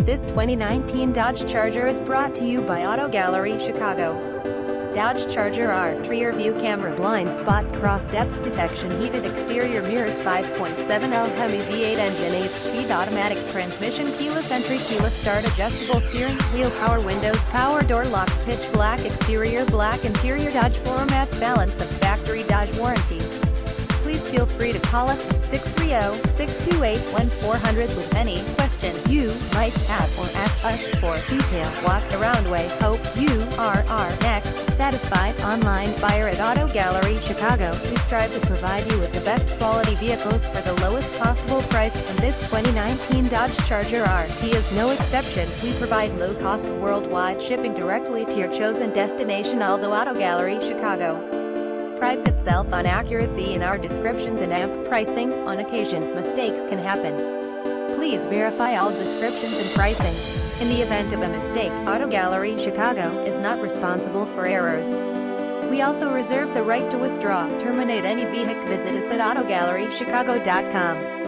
This 2019 Dodge Charger is brought to you by Auto Gallery Chicago. Dodge Charger R, rear view camera, blind spot, cross depth detection, heated exterior mirrors, 5.7L Hemi V8 engine, 8-speed automatic transmission, keyless entry, keyless start, adjustable steering wheel, power windows, power door locks, pitch black exterior, black interior. Dodge floor mats, balance of factory Dodge warranty. Please feel free to call us at 630-628-1400 with any questions you might have, or ask us for detailed walk-around way. Hope you are our next satisfied online buyer at Auto Gallery Chicago. We strive to provide you with the best quality vehicles for the lowest possible price, and this 2019 Dodge Charger RT is no exception. We provide low-cost worldwide shipping directly to your chosen destination. Although Auto Gallery Chicago prides itself on accuracy in our descriptions and amp pricing, on occasion, mistakes can happen. Please verify all descriptions and pricing. In the event of a mistake, Auto Gallery Chicago is not responsible for errors. We also reserve the right to withdraw, terminate any vehicle. Visit us at AutoGalleryChicago.com.